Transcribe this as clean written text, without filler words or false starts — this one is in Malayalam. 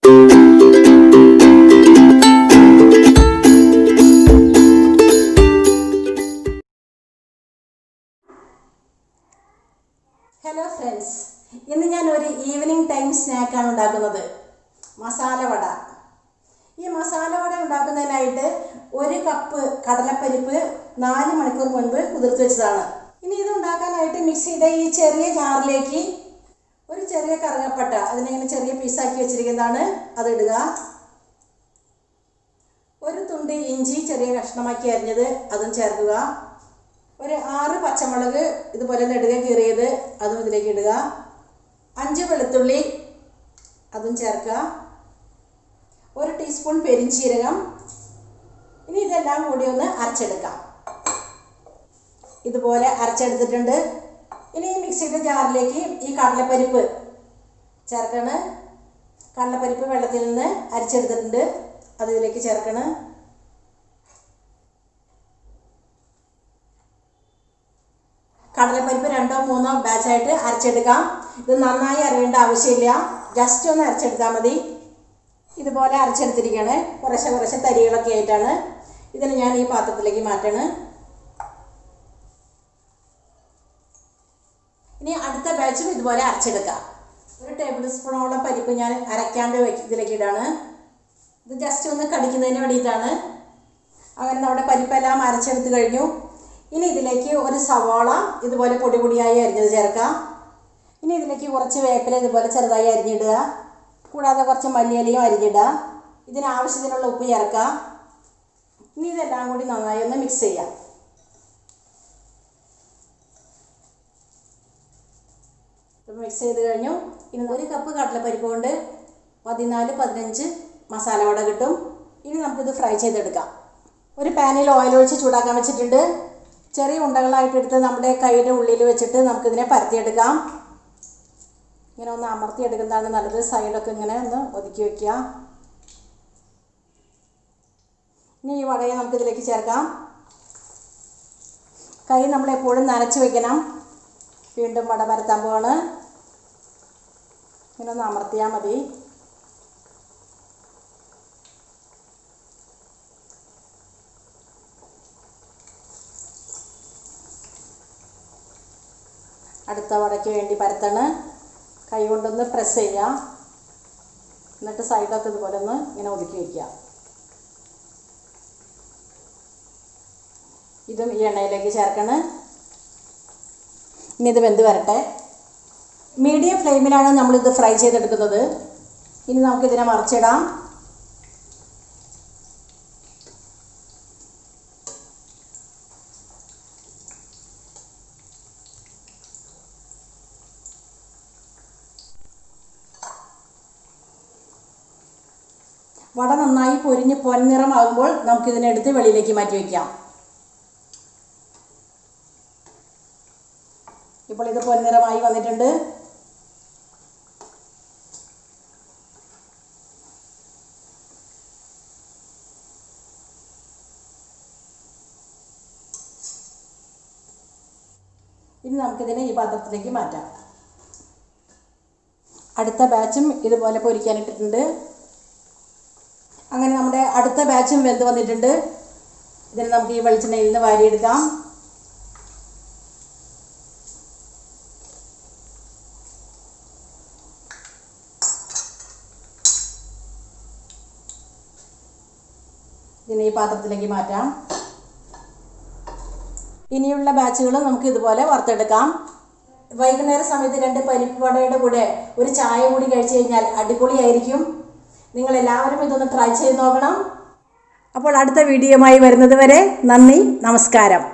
ഹലോ ഫ്രണ്ട്സ്, ഇന്ന് ഞാൻ ഒരു ഈവനിങ് ടൈം സ്നാക്കാണ് ഉണ്ടാക്കുന്നത്, മസാല വട. ഈ മസാല വട ഉണ്ടാക്കുന്നതിനായിട്ട് 1 കപ്പ് കടലപ്പരിപ്പ് 4 മണിക്കൂർ മുൻപ് കുതിർത്ത് വെച്ചതാണ്. ഇനി ഇത് ഉണ്ടാക്കാനായിട്ട് മിക്സിയുടെ ഈ ചെറിയ ജാറിലേക്ക് ഒരു ചെറിയ കറുകപ്പട്ട, അതിനിങ്ങനെ ചെറിയ പീസാക്കി വെച്ചിരിക്കുന്നതാണ്, അതിടുക. ഒരു തുണ്ട് ഇഞ്ചി ചെറിയ കഷ്ണമാക്കി അരിഞ്ഞത് അതും ചേർക്കുക. ഒരു 6 പച്ചമുളക് ഇതുപോലെ നെടുകെ കീറിയത് അതും ഇതിലേക്ക് ഇടുക. 5 വെളുത്തുള്ളി അതും ചേർക്കുക. 1 ടീസ്പൂൺ പെരിഞ്ചീരകം. ഇനി ഇതെല്ലാം കൂടി ഒന്ന് അരച്ചെടുക്കാം. ഇതുപോലെ അരച്ചെടുത്തിട്ടുണ്ട്. ഇനി ഈ മിക്സിയുടെ ജാറിലേക്ക് ഈ കടലപ്പരിപ്പ് ചേർക്കണം. കടലപ്പരിപ്പ് വെള്ളത്തിൽ നിന്ന് അരച്ചെടുത്തിട്ടുണ്ട്, അത് ഇതിലേക്ക് ചേർക്കണം. കടലപ്പരിപ്പ് 2-3 ബാച്ചായിട്ട് അരച്ചെടുക്കാം. ഇത് നന്നായി അരയേണ്ട ആവശ്യമില്ല, ജസ്റ്റ് ഒന്ന് അരച്ചെടുത്താൽ മതി. ഇതുപോലെ അരച്ചെടുത്തിരിക്കുകയാണ്, കുറച്ച് തരികളൊക്കെ ആയിട്ടാണ്. ഇതിന് ഞാൻ ഈ പാത്രത്തിലേക്ക് മാറ്റണം. ഇനി അടുത്ത ബാച്ചും ഇതുപോലെ അരച്ചെടുക്കാം. 1 ടേബിൾ സ്പൂണോളം പരിപ്പ് ഞാൻ അരയ്ക്കാണ്ട് ഇതിലേക്ക് ഇടാണ്. ഇത് ജസ്റ്റ് ഒന്ന് കടിക്കുന്നതിന് വേണ്ടിയിട്ടാണ്. അങ്ങനെ നമ്മുടെ പരിപ്പെല്ലാം അരച്ചെടുത്ത് കഴിഞ്ഞു. ഇനി ഇതിലേക്ക് 1 സവാള ഇതുപോലെ പൊടിയായി അരിഞ്ഞത് ചേർക്കാം. ഇനി ഇതിലേക്ക് കുറച്ച് വേപ്പില ഇതുപോലെ ചെറുതായി അരിഞ്ഞിടുക. കൂടാതെ കുറച്ച് മല്ലിയിലയും അരിഞ്ഞിടുക. ഇതിനാവശ്യത്തിനുള്ള ഉപ്പ് ചേർക്കാം. ഇനി ഇതെല്ലാം കൂടി നന്നായി ഒന്ന് മിക്സ് ചെയ്യാം. മിക്സ് ചെയ്ത് കഴിഞ്ഞു. ഇനി 1 കപ്പ് കടലപ്പരിപ്പ് കൊണ്ട് 14-15 മസാല വട കിട്ടും. ഇനി നമുക്കിത് ഫ്രൈ ചെയ്തെടുക്കാം. ഒരു പാനിൽ ഓയിൽ ഒഴിച്ച് ചൂടാക്കാൻ വെച്ചിട്ടുണ്ട്. ചെറിയ ഉണ്ടകളായിട്ടെടുത്ത് നമ്മുടെ കൈയുടെ ഉള്ളിൽ വെച്ചിട്ട് നമുക്കിതിനെ പരത്തിയെടുക്കാം. ഇങ്ങനെ ഒന്ന് അമർത്തിയെടുക്കുന്നതാണ് നല്ലത്. സൈഡൊക്കെ ഇങ്ങനെ ഒന്ന് ഒതുക്കി വയ്ക്കുക. ഇനി ഈ വടയെ നമുക്കിതിലേക്ക് ചേർക്കാം. കൈ നമ്മളെപ്പോഴും നനച്ച് വയ്ക്കണം. വീണ്ടും വട പരത്താൻ പോവാണ്. ഇങ്ങനെ ഒന്ന് അമർത്തിയാൽ മതി. അടുത്ത വടയ്ക്ക് വേണ്ടി പരത്തണം. കൈ കൊണ്ടൊന്ന് പ്രസ് ചെയ്യുക. എന്നിട്ട് സൈഡൊക്കെ ഇതുപോലെ ഒന്ന് ഇങ്ങനെ ഒതുക്കി വയ്ക്കുക. ഇതും ഈ എണ്ണയിലേക്ക് ചേർക്കണം. ഇനി ഇത് വെന്ത് വരട്ടെ. മീഡിയം ഫ്ലെയിമിലാണ് നമ്മളിത് ഫ്രൈ ചെയ്തെടുക്കുന്നത്. ഇനി നമുക്കിതിനെ മറിച്ചിടാം. വട നന്നായി പൊരിഞ്ഞ് പൊൻനിറമാകുമ്പോൾ നമുക്കിതിനെടുത്ത് വെളിയിലേക്ക് മാറ്റി വയ്ക്കാം. ഇപ്പോൾ ഇത് പൊൻനിറമായി വന്നിട്ടുണ്ട്. ഇനി നമുക്കിതിനെ ഈ പാത്രത്തിലേക്ക് മാറ്റാം. അടുത്ത ബാച്ചും ഇതുപോലെ പൊരിക്കാനിട്ടിട്ടുണ്ട്. അങ്ങനെ നമ്മുടെ അടുത്ത ബാച്ചും വെന്ത് വന്നിട്ടുണ്ട്. ഇതിന് നമുക്ക് ഈ വെളിച്ചെണ്ണയിൽ നിന്ന് വാരിയെടുക്കാം. ഇതിനെ ഈ പാത്രത്തിലേക്ക് മാറ്റാം. ഇനിയുള്ള ബാച്ചുകളും നമുക്ക് ഇതുപോലെ വറുത്തെടുക്കാം. വൈകുന്നേര സമയത്ത് 2 പരിപ്പ് വടയുടെ കൂടെ ഒരു ചായ കൂടി കഴിച്ചു കഴിഞ്ഞാൽ അടിപൊളിയായിരിക്കും. നിങ്ങളെല്ലാവരും ഇതൊന്ന് ട്രൈ ചെയ്ത് നോക്കണം. അപ്പോൾ അടുത്ത വീഡിയോയുമായി വരുന്നത് വരെ നന്ദി, നമസ്കാരം.